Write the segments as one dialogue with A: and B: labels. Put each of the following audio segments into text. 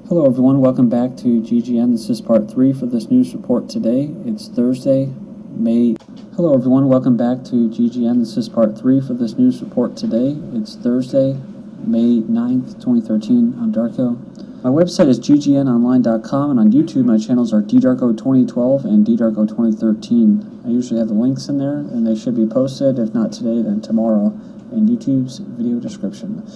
A: Hello everyone, welcome back to GGN. This is part 3 for this news report today. It's Thursday, May... Hello everyone, welcome back to GGN. This is part 3 for this news report today. It's Thursday, May 9th, 2013. I'm Darko. My website is ggnonline.com, and on YouTube my channels are ddarko2012 and ddarko2013. I usually have the links in there, and they should be posted, if not today, then tomorrow, in YouTube's video description.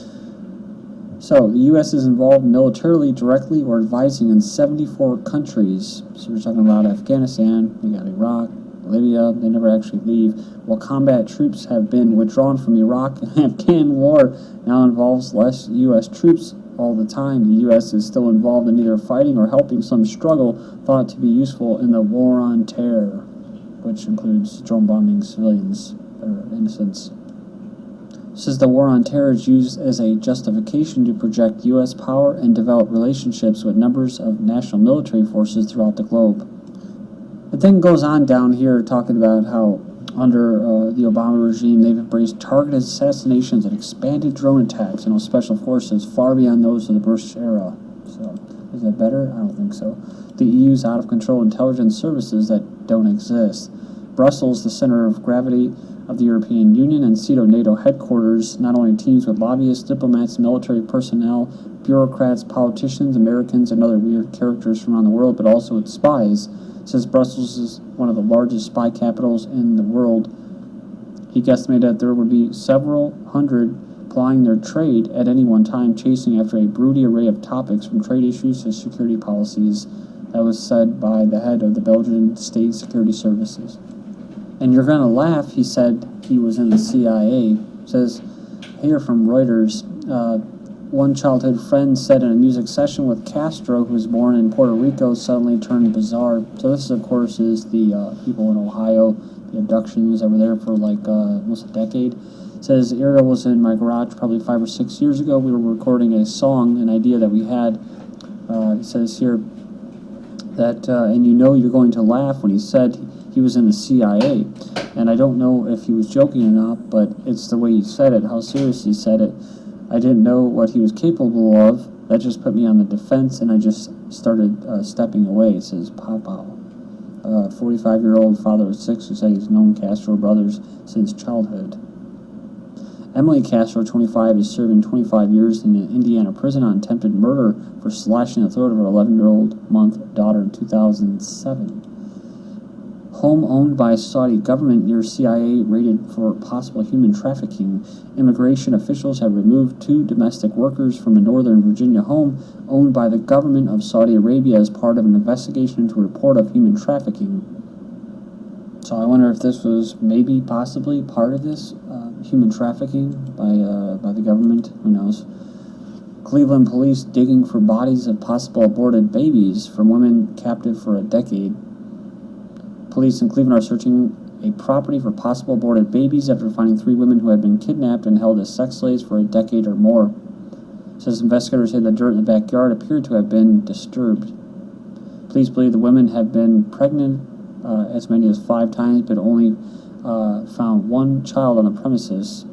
A: So, the U.S. is involved militarily, directly, or advising in 74 countries. So we're talking about Afghanistan, we got Iraq, Libya, they never actually leave. While combat troops have been withdrawn from Iraq, the Afghan war now involves less U.S. troops all the time. The U.S. is still involved in either fighting or helping some struggle thought to be useful in the war on terror, which includes drone bombing civilians or innocents. Says the war on terror is used as a justification to project U.S. power and develop relationships with numbers of national military forces throughout the globe. The thing goes on down here talking about how under the Obama regime they've embraced targeted assassinations and expanded drone attacks and special forces far beyond those of the Bush era. So, is that better? I don't think so. The EU's out-of-control intelligence services that don't exist. Brussels, the center of gravity of the European Union, and seat of NATO headquarters, not only teams with lobbyists, diplomats, military personnel, bureaucrats, politicians, Americans, and other weird characters from around the world, but also its spies. Since Brussels is one of the largest spy capitals in the world, he guesstimated that there would be several hundred plying their trade at any one time, chasing after a broody array of topics from trade issues to security policies. That was said by the head of the Belgian State Security Services. And you're going to laugh, he said he was in the CIA. Says here from Reuters, one childhood friend said in a music session with Castro, who was born in Puerto Rico, suddenly turned bizarre. So this, of course, is the people in Ohio, the abductions that were there for like almost a decade. Says Ariel was in my garage probably 5 or 6 years ago. We were recording a song, an idea that we had. It says here that, and you know you're going to laugh when he said he was in the CIA, and I don't know if he was joking or not, but it's the way he said it, how serious he said it. I didn't know what he was capable of. That just put me on the defense, and I just started stepping away. It says Papa, 45-year-old father of 6 who said he's known Castro brothers since childhood. Emily Castro, 25, is serving 25 years in an Indiana prison on attempted murder for slashing the throat of her 11-year-old daughter in 2007. Home owned by Saudi government near CIA raided for possible human trafficking. Immigration officials have removed 2 domestic workers from a Northern Virginia home owned by the government of Saudi Arabia as part of an investigation into a report of human trafficking. So I wonder if this was maybe possibly part of this human trafficking by the government. Who knows? Cleveland police digging for bodies of possible aborted babies from women captive for a decade. Police in Cleveland are searching a property for possible aborted babies after finding 3 women who had been kidnapped and held as sex slaves for a decade or more. It says investigators say the dirt in the backyard appeared to have been disturbed. Police believe the women had been pregnant as many as 5 times, but only found 1 child on the premises.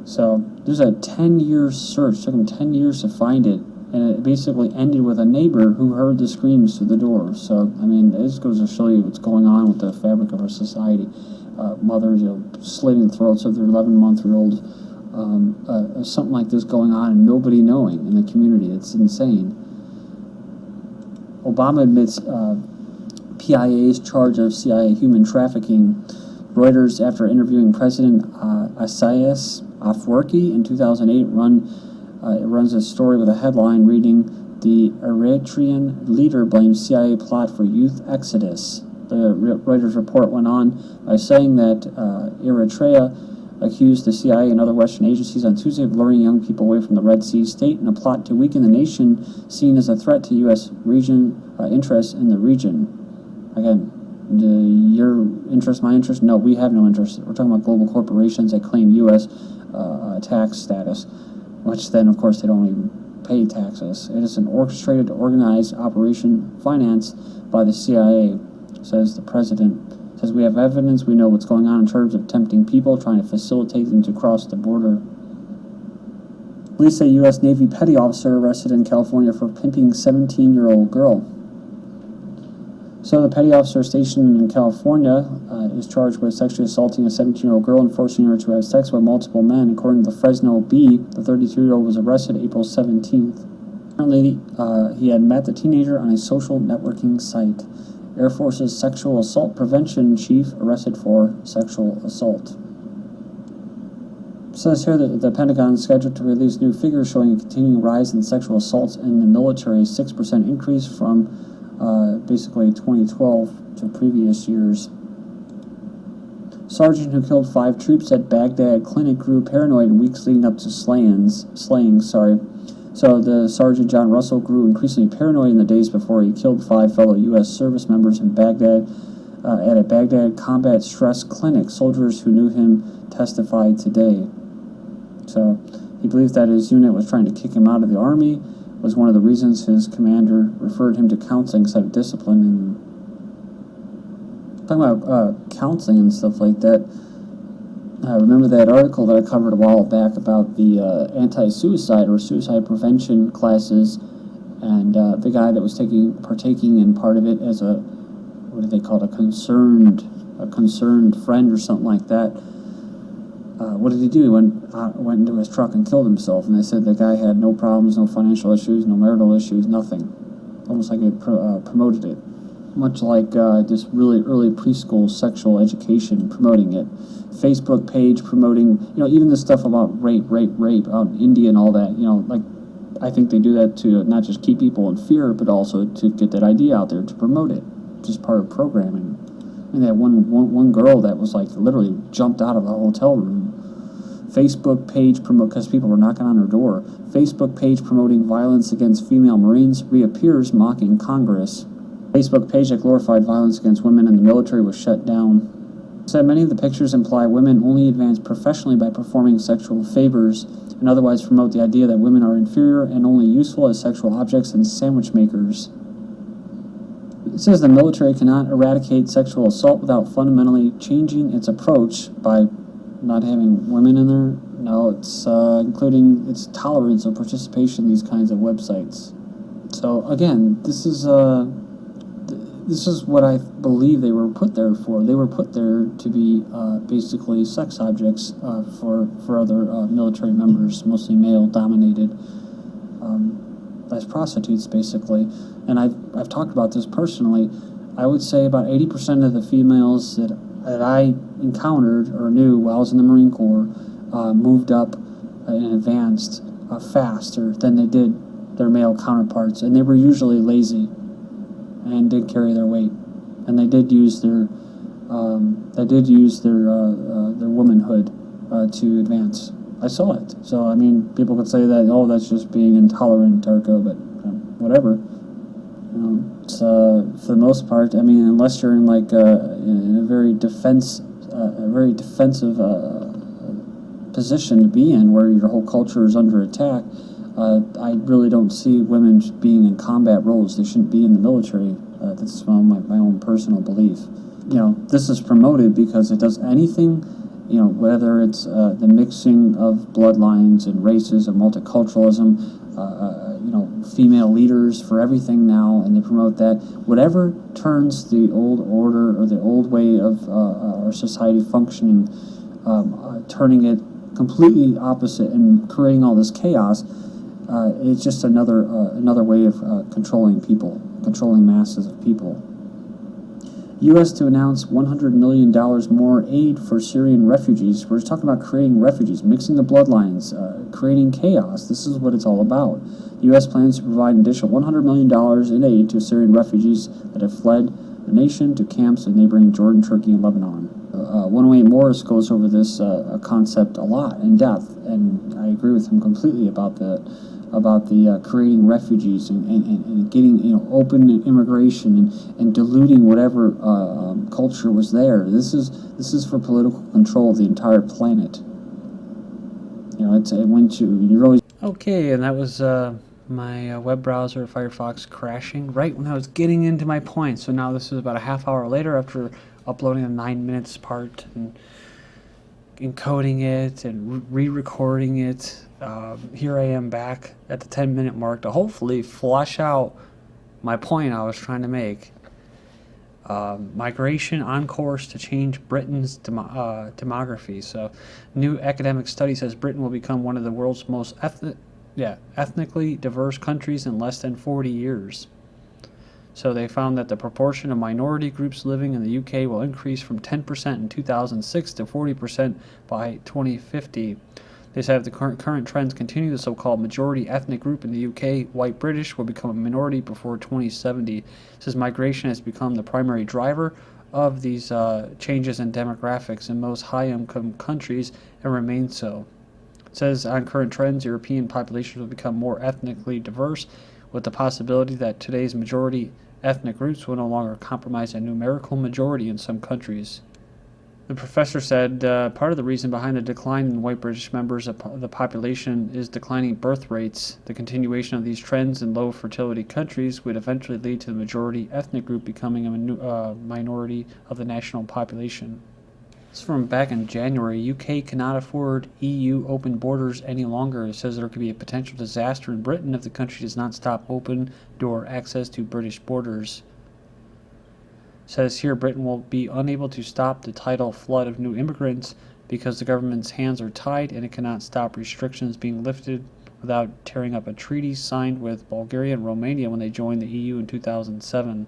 A: So there's a 10-year search. It took them 10 years to find it. And it basically ended with a neighbor who heard the screams through the door. So, I mean, this goes to show you what's going on with the fabric of our society. Mothers, slitting the throats of their 11-month-old, something like this going on and nobody knowing in the community. It's insane. Obama admits PIA's charge of CIA human trafficking. Reuters, after interviewing President Isaias Afwerki in 2008, it runs a story with a headline reading, "The Eritrean leader blames CIA plot for youth exodus." The Reuters report went on by saying that Eritrea accused the CIA and other Western agencies on Tuesday of luring young people away from the Red Sea state in a plot to weaken the nation seen as a threat to U.S. interests in the region. Again, your interest, my interest? No, we have no interest. We're talking about global corporations that claim U.S. Tax status, which then, of course, they don't even pay taxes. It is an orchestrated, organized operation financed by the CIA, says the president. Says we have evidence, we know what's going on in terms of tempting people, trying to facilitate them to cross the border. Police say U.S. Navy petty officer arrested in California for pimping 17-year-old girl. So the petty officer stationed in California is charged with sexually assaulting a 17-year-old girl and forcing her to have sex with multiple men. According to the Fresno Bee, the 32-year-old was arrested April 17th. Apparently, he had met the teenager on a social networking site. Air Force's sexual assault prevention chief arrested for sexual assault. It says here that the Pentagon is scheduled to release new figures showing a continuing rise in sexual assaults in the military, 6% increase from basically 2012 to previous years. Sergeant who killed 5 troops at Baghdad clinic grew paranoid in weeks leading up to slayings. So the Sergeant John Russell grew increasingly paranoid in the days before he killed 5 fellow U.S. service members in Baghdad at a Baghdad combat stress clinic. Soldiers who knew him testified today. So he believed that his unit was trying to kick him out of the army, was one of the reasons his commander referred him to counseling instead of discipline. And talking about counseling and stuff like that, I remember that article that I covered a while back about the anti-suicide or suicide prevention classes, and the guy that was partaking in part of it as a, what do they call it, a concerned friend or something like that. What did he do? He went into his truck and killed himself, and they said the guy had no problems, no financial issues, no marital issues, nothing. Almost like it promoted it. Much like this really early preschool sexual education promoting it. Facebook page promoting, even the stuff about rape out in India and all that, like, I think they do that to not just keep people in fear, but also to get that idea out there, to promote it, just part of programming. And that one girl that was like literally jumped out of a hotel room. Facebook page because people were knocking on her door. Facebook page promoting violence against female Marines reappears mocking Congress. Facebook page that glorified violence against women in the military was shut down. Said many of the pictures imply women only advance professionally by performing sexual favors and otherwise promote the idea that women are inferior and only useful as sexual objects and sandwich makers. It says the military cannot eradicate sexual assault without fundamentally changing its approach by not having women in there. No, it's including its tolerance of participation in these kinds of websites. So again, this is what I believe they were put there for. They were put there to be basically sex objects for other military members, mostly male-dominated, as prostitutes, basically. And I've talked about this personally. I would say about 80% of the females that I encountered or knew while I was in the Marine Corps moved up and advanced faster than they did their male counterparts, and they were usually lazy and did carry their weight, and they did use their womanhood to advance. I saw it. So I mean, people could say that, oh, that's just being intolerant, Darko, but whatever. It's for the most part. I mean, unless you're in like in a very defensive position to be in, where your whole culture is under attack. I really don't see women being in combat roles. They shouldn't be in the military. That's my own personal belief. This is promoted because it does anything, whether it's the mixing of bloodlines and races and multiculturalism, female leaders for everything now, and they promote that. Whatever turns the old order or the old way of our society functioning, turning it completely opposite and creating all this chaos. It's just another way of controlling people, controlling masses of people. U.S. to announce $100 million more aid for Syrian refugees. We're just talking about creating refugees, mixing the bloodlines, creating chaos. This is what it's all about. U.S. plans to provide an additional $100 million in aid to Syrian refugees that have fled the nation to camps in neighboring Jordan, Turkey, and Lebanon. 108 Morris goes over this concept a lot in depth, and I agree with him completely about the creating refugees and getting open immigration and diluting whatever culture was there. This is for political control of the entire planet. You're always okay, and that was my web browser Firefox crashing right when I was getting into my point. So now this is about a half hour later after uploading the 9 minutes part and encoding it and re-recording it. Here I am back at the 10-minute mark to hopefully flush out my point I was trying to make. Migration on course to change Britain's demography. So, new academic study says Britain will become one of the world's most ethnically diverse countries in less than 40 years. So they found that the proportion of minority groups living in the UK will increase from 10% in 2006 to 40% by 2050. They said if the current trends continue, the so-called majority ethnic group in the UK, white British, will become a minority before 2070. It says migration has become the primary driver of these changes in demographics in most high-income countries and remains so. It says on current trends, European populations will become more ethnically diverse, with the possibility that today's majority ethnic groups will no longer compromise a numerical majority in some countries. The professor said part of the reason behind the decline in white British members of the population is declining birth rates. The continuation of these trends in low fertility countries would eventually lead to the majority ethnic group becoming a minority of the national population. This is from back in January. UK cannot afford EU open borders any longer. It says there could be a potential disaster in Britain if the country does not stop open door access to British borders. It says here Britain will be unable to stop the tidal flood of new immigrants because the government's hands are tied and it cannot stop restrictions being lifted without tearing up a treaty signed with Bulgaria and Romania when they joined the EU in 2007.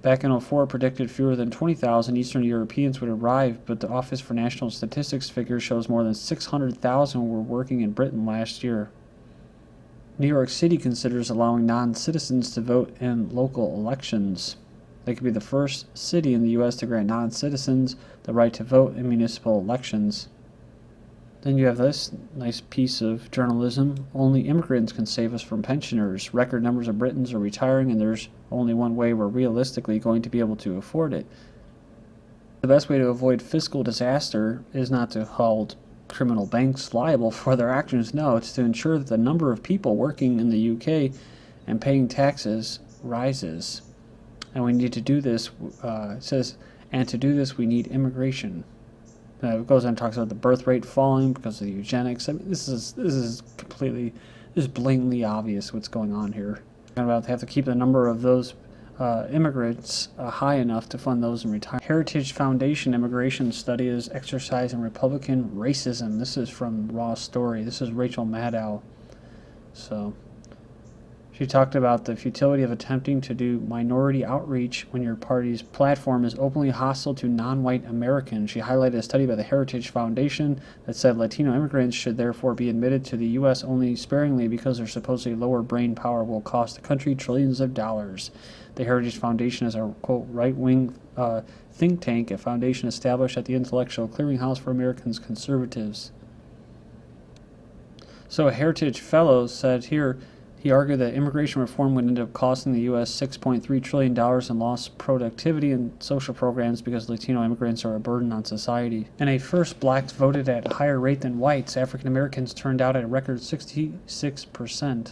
A: Back in 2004, predicted fewer than 20,000 Eastern Europeans would arrive, but the Office for National Statistics figure shows more than 600,000 were working in Britain last year. New York City considers allowing non-citizens to vote in local elections. They could be the first city in the U.S. to grant non-citizens the right to vote in municipal elections. Then you have this nice piece of journalism. Only immigrants can save us from pensioners. Record numbers of Britons are retiring, and there's only one way we're realistically going to be able to afford it. The best way to avoid fiscal disaster is not to hold criminal banks liable for their actions. No, it's to ensure that the number of people working in the UK and paying taxes rises. And we need to do this, it says, and to do this we need immigration. It goes on and talks about the birth rate falling because of the eugenics. I mean, this is blatantly obvious what's going on here. About they have to keep the number of those immigrants high enough to fund those in retirement. Heritage Foundation immigration study is exercising Republican racism. This is from Raw Story. This is Rachel Maddow. So she talked about the futility of attempting to do minority outreach when your party's platform is openly hostile to non-white Americans. She highlighted a study by the Heritage Foundation that said Latino immigrants should therefore be admitted to the U.S. only sparingly because their supposedly lower brain power will cost the country trillions of dollars. The Heritage Foundation is a, quote, right-wing think tank, a foundation established at the Intellectual Clearinghouse for Americans Conservatives. So a Heritage Fellow said here, he argued that immigration reform would end up costing the U.S. $6.3 trillion in lost productivity and social programs because Latino immigrants are a burden on society. And a first, blacks voted at a higher rate than whites. African Americans turned out at a record 66%.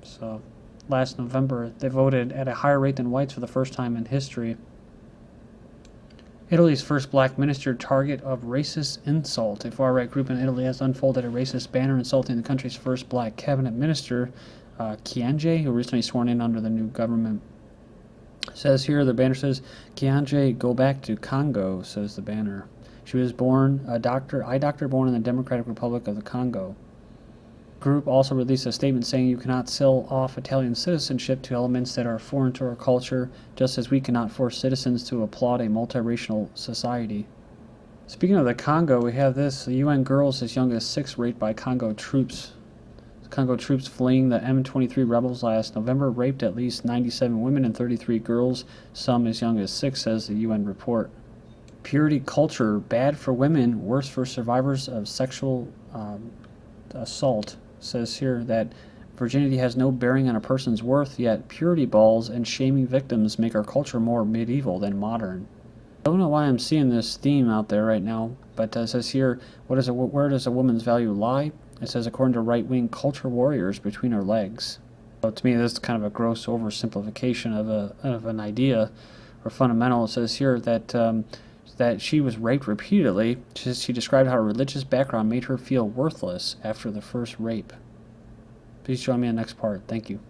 A: So last November, they voted at a higher rate than whites for the first time in history. Italy's first black minister target of racist insult. A far-right group in Italy has unfolded a racist banner insulting the country's first black cabinet minister, Kyenge, who recently sworn in under the new government. Says here, the banner says, Kyenge, go back to Congo, says the banner. She was born eye doctor born in the Democratic Republic of the Congo. The group also released a statement saying you cannot sell off Italian citizenship to elements that are foreign to our culture, just as we cannot force citizens to applaud a multiracial society. Speaking of the Congo, we have this. The UN girls as young as 6 raped by Congo troops. Congo troops fleeing the M23 rebels last November raped at least 97 women and 33 girls, some as young as 6, says the UN report. Purity culture, bad for women, worse for survivors of sexual assault. Says here that virginity has no bearing on a person's worth, yet purity balls and shaming victims make our culture more medieval than modern. I don't know why I'm seeing this theme out there right now, but it says here, where does a woman's value lie? It says, according to right-wing culture warriors, between her legs. So to me, this is kind of a gross oversimplification of an idea or fundamental. It says here that that she was raped repeatedly. She described how her religious background made her feel worthless after the first rape. Please join me in the next part. Thank you.